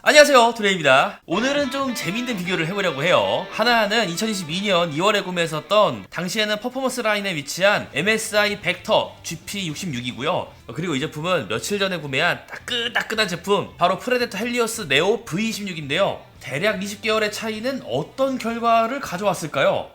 안녕하세요, 드레입니다. 오늘은 좀 재밌는 비교를 해보려고 해요. 하나는 2022년 2월에 구매했었던 당시에는 퍼포먼스 라인에 위치한 MSI 벡터 GP66이고요. 그리고 이 제품은 며칠 전에 구매한 따끈따끈한 제품, 바로 프레데터 헬리오스 네오 V26인데요. 대략 20개월의 차이는 어떤 결과를 가져왔을까요?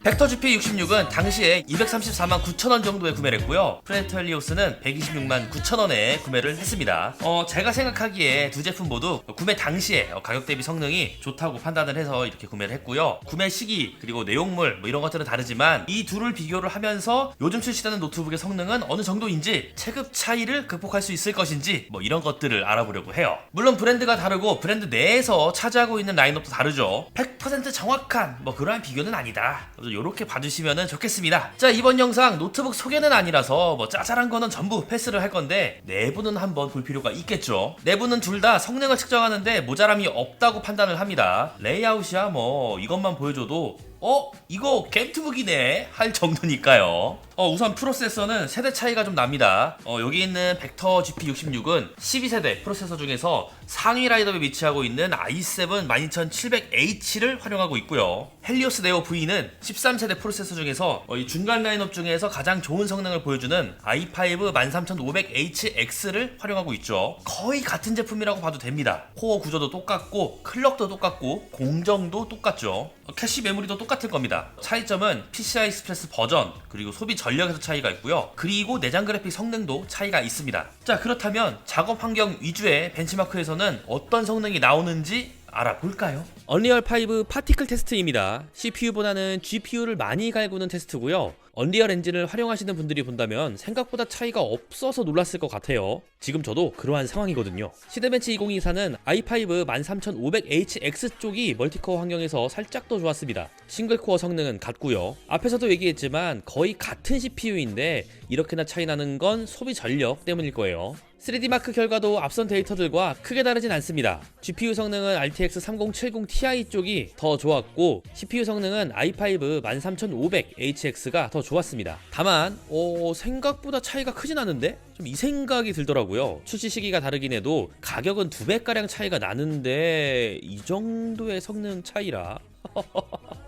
벡터 GP66은 당시에 234만 9천원 정도에 구매를 했고요. 프레데터 헬리오스는 126만 9천원에 구매를 했습니다. 제가 생각하기에 두 제품 모두 구매 당시에 가격 대비 성능이 좋다고 판단을 해서 이렇게 구매를 했고요. 구매 시기 그리고 내용물 이런 것들은 다르지만 이 둘을 비교를 하면서 요즘 출시되는 노트북의 성능은 어느 정도인지, 체급 차이를 극복할 수 있을 것인지 이런 것들을 알아보려고 해요. 물론 브랜드가 다르고 브랜드 내에서 차지하고 있는 라인업도 다르죠. 100% 정확한 그러한 비교는 아니다, 요렇게 봐주시면 좋겠습니다. 자, 이번 영상 노트북 소개는 아니라서 짜잘한 거는 전부 패스를 할 건데 내부는 한번 볼 필요가 있겠죠. 내부는 둘 다 성능을 측정하는데 모자람이 없다고 판단을 합니다. 레이아웃이야 이것만 보여줘도 이거 겜투북이네 할 정도니까요. 우선 프로세서는 세대 차이가 좀 납니다. 여기 있는 벡터 GP66은 12세대 프로세서 중에서 상위 라인업에 위치하고 있는 i7 12700H를 활용하고 있고요. 헬리오스 네오 V는 13세대 프로세서 중에서 이 중간 라인업 중에서 가장 좋은 성능을 보여주는 i5 13500HX를 활용하고 있죠. 거의 같은 제품이라고 봐도 됩니다. 코어 구조도 똑같고 클럭도 똑같고 공정도 똑같죠. 캐시 메모리도 똑같을 겁니다. 차이점은 PCI 익스프레스 버전 그리고 소비 전력에서 차이가 있고요. 그리고 내장 그래픽 성능도 차이가 있습니다. 자, 그렇다면 작업 환경 위주의 벤치마크에서는 어떤 성능이 나오는지 알아볼까요? 언리얼 5 파티클 테스트입니다. CPU보다는 GPU를 많이 갈구는 테스트고요. 언리얼 엔진을 활용하시는 분들이 본다면 생각보다 차이가 없어서 놀랐을 것 같아요. 지금 저도 그러한 상황이거든요. 시드벤치 2024는 i5 13500HX 쪽이 멀티코어 환경에서 살짝 더 좋았습니다. 싱글코어 성능은 같고요. 앞에서도 얘기했지만 거의 같은 CPU인데 이렇게나 차이 나는 건 소비 전력 때문일 거예요. 3D마크 결과도 앞선 데이터들과 크게 다르진 않습니다. GPU 성능은 RTX 3070 Ti 쪽이 더 좋았고 CPU 성능은 i5 13500HX가 더 좋았습니다. 다만 생각보다 차이가 크진 않은데? 좀 이 생각이 들더라고요. 출시 시기가 다르긴 해도 가격은 2배가량 차이가 나는데 이 정도의 성능 차이라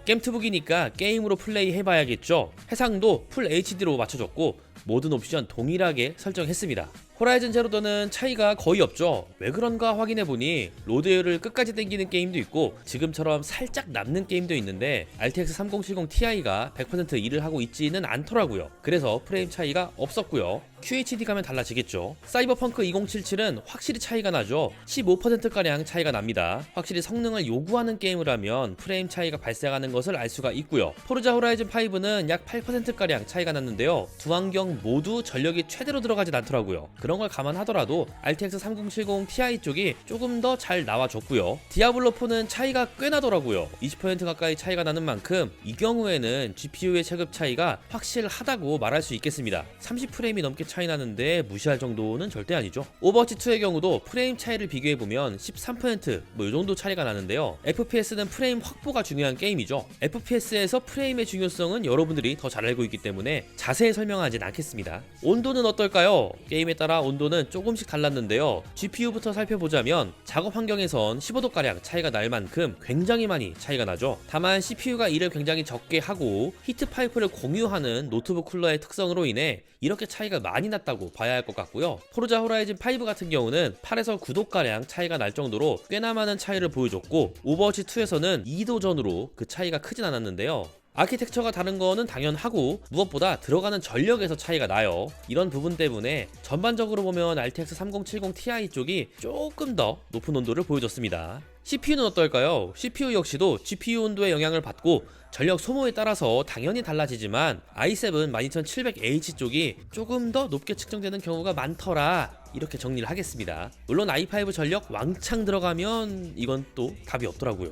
겜투북이니까 게임으로 플레이 해봐야겠죠. 해상도 풀 HD로 맞춰줬고 모든 옵션 동일하게 설정했습니다. 호라이즌 제로던은 차이가 거의 없죠. 왜 그런가 확인해보니 로드웨어를 끝까지 당기는 게임도 있고 지금처럼 살짝 남는 게임도 있는데 RTX 3070 Ti가 100% 일을 하고 있지는 않더라고요. 그래서 프레임 차이가 없었고요. QHD 가면 달라지겠죠. 사이버펑크 2077은 확실히 차이가 나죠. 15%가량 차이가 납니다. 확실히 성능을 요구하는 게임을 하면 프레임 차이가 발생하는 것을 알 수가 있고요. 포르자 호라이즌 5는 약 8%가량 차이가 났는데요. 두 환경 모두 전력이 최대로 들어가진 않더라고요. 그런 걸 감안하더라도 RTX 3070 Ti 쪽이 조금 더 잘 나와줬고요. 디아블로4는 차이가 꽤 나더라고요. 20% 가까이 차이가 나는 만큼 이 경우에는 GPU의 체급 차이가 확실하다고 말할 수 있겠습니다. 30프레임이 넘게 차이 나는데 무시할 정도는 절대 아니죠. 오버워치2의 경우도 프레임 차이를 비교해보면 13% 이 정도 차이가 나는데요. FPS는 프레임 확보가 중요한 게임이죠. FPS에서 프레임의 중요성은 여러분들이 더 잘 알고 있기 때문에 자세히 설명하진 않겠습니다. 온도는 어떨까요? 게임에 따라 온도는 조금씩 달랐는데요. GPU부터 살펴보자면 작업 환경에선 15도가량 차이가 날 만큼 굉장히 많이 차이가 나죠. 다만 CPU가 일을 굉장히 적게 하고 히트 파이프를 공유하는 노트북 쿨러의 특성으로 인해 이렇게 차이가 많이 났다고 봐야 할 것 같고요. 포르자 호라이즌 5 같은 경우는 8에서 9도가량 차이가 날 정도로 꽤나 많은 차이를 보여줬고 오버워치 2에서는 2도 전후로 그 차이가 크진 않았는데요. 아키텍처가 다른 거는 당연하고 무엇보다 들어가는 전력에서 차이가 나요. 이런 부분 때문에 전반적으로 보면 RTX 3070 Ti 쪽이 조금 더 높은 온도를 보여줬습니다. CPU는 어떨까요? CPU 역시도 GPU 온도의 영향을 받고 전력 소모에 따라서 당연히 달라지지만 i7 12700H 쪽이 조금 더 높게 측정되는 경우가 많더라, 이렇게 정리를 하겠습니다. 물론 i5 전력 왕창 들어가면 이건 또 답이 없더라고요.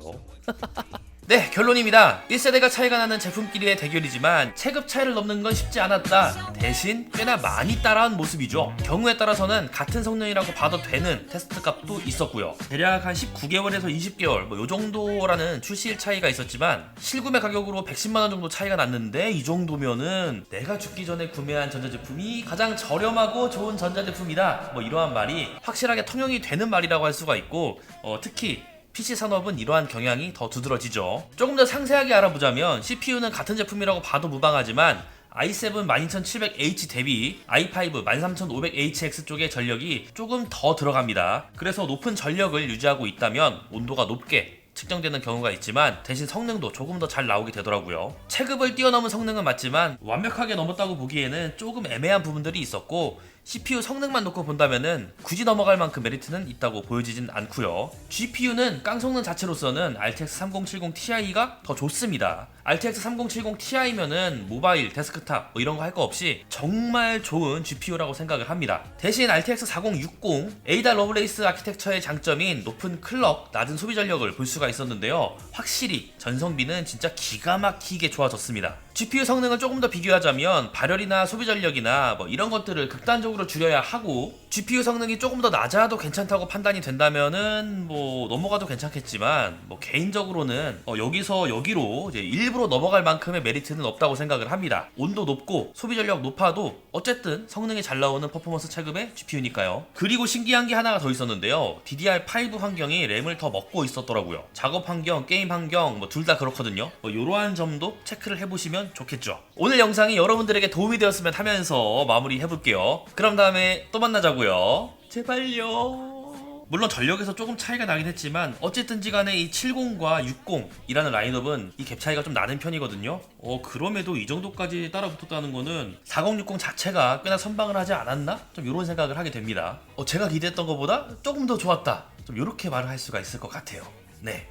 네, 결론입니다. 1세대가 차이가 나는 제품끼리의 대결이지만 체급 차이를 넘는 건 쉽지 않았다. 대신 꽤나 많이 따라한 모습이죠. 경우에 따라서는 같은 성능이라고 봐도 되는 테스트 값도 있었고요. 대략 한 19개월에서 20개월 뭐 요 정도라는 출시일 차이가 있었지만 실구매 가격으로 110만원 정도 차이가 났는데 이 정도면은 내가 죽기 전에 구매한 전자제품이 가장 저렴하고 좋은 전자제품이다. 뭐 이러한 말이 확실하게 통용이 되는 말이라고 할 수가 있고 특히 PC 산업은 이러한 경향이 더 두드러지죠. 조금 더 상세하게 알아보자면 CPU는 같은 제품이라고 봐도 무방하지만 i7 12700H 대비 i5 13500HX 쪽의 전력이 조금 더 들어갑니다. 그래서 높은 전력을 유지하고 있다면 온도가 높게 측정되는 경우가 있지만 대신 성능도 조금 더 잘 나오게 되더라고요. 체급을 뛰어넘은 성능은 맞지만 완벽하게 넘었다고 보기에는 조금 애매한 부분들이 있었고 CPU 성능만 놓고 본다면은 굳이 넘어갈 만큼 메리트는 있다고 보여지진 않고요. GPU는 깡 성능 자체로서는 RTX 3070 Ti가 더 좋습니다. RTX 3070 Ti면은 모바일, 데스크탑 뭐 이런 거 할 거 없이 정말 좋은 GPU라고 생각을 합니다. 대신 RTX 4060 에이다 러브레이스 아키텍처의 장점인 높은 클럭, 낮은 소비 전력을 볼 수가 있었는데요. 확실히 전성비는 진짜 기가 막히게 좋아졌습니다. GPU 성능을 조금 더 비교하자면 발열이나 소비 전력이나 뭐 이런 것들을 극단적으로 줄여야 하고 GPU 성능이 조금 더 낮아도 괜찮다고 판단이 된다면은 뭐 넘어가도 괜찮겠지만 뭐 개인적으로는 여기서 여기로 이제 일부러 넘어갈 만큼의 메리트는 없다고 생각을 합니다. 온도 높고 소비 전력 높아도 어쨌든 성능이 잘 나오는 퍼포먼스 체급의 GPU니까요. 그리고 신기한 게 하나가 더 있었는데요. DDR5 환경이 램을 더 먹고 있었더라고요. 작업 환경, 게임 환경 뭐 둘 다 그렇거든요. 뭐 이러한 점도 체크를 해보시면 좋겠죠. 오늘 영상이 여러분들에게 도움이 되었으면 하면서 마무리 해볼게요. 그럼 다음에 또 만나자고요. 제발요. 물론 전력에서 조금 차이가 나긴 했지만 어쨌든지 간에 이 70과 60이라는 라인업은 이 갭 차이가 좀 나는 편이거든요. 그럼에도 이 정도까지 따라붙었다는 거는 4060 자체가 꽤나 선방을 하지 않았나? 좀 이런 생각을 하게 됩니다. 제가 기대했던 것보다 조금 더 좋았다. 좀 이렇게 말을 할 수가 있을 것 같아요. 네.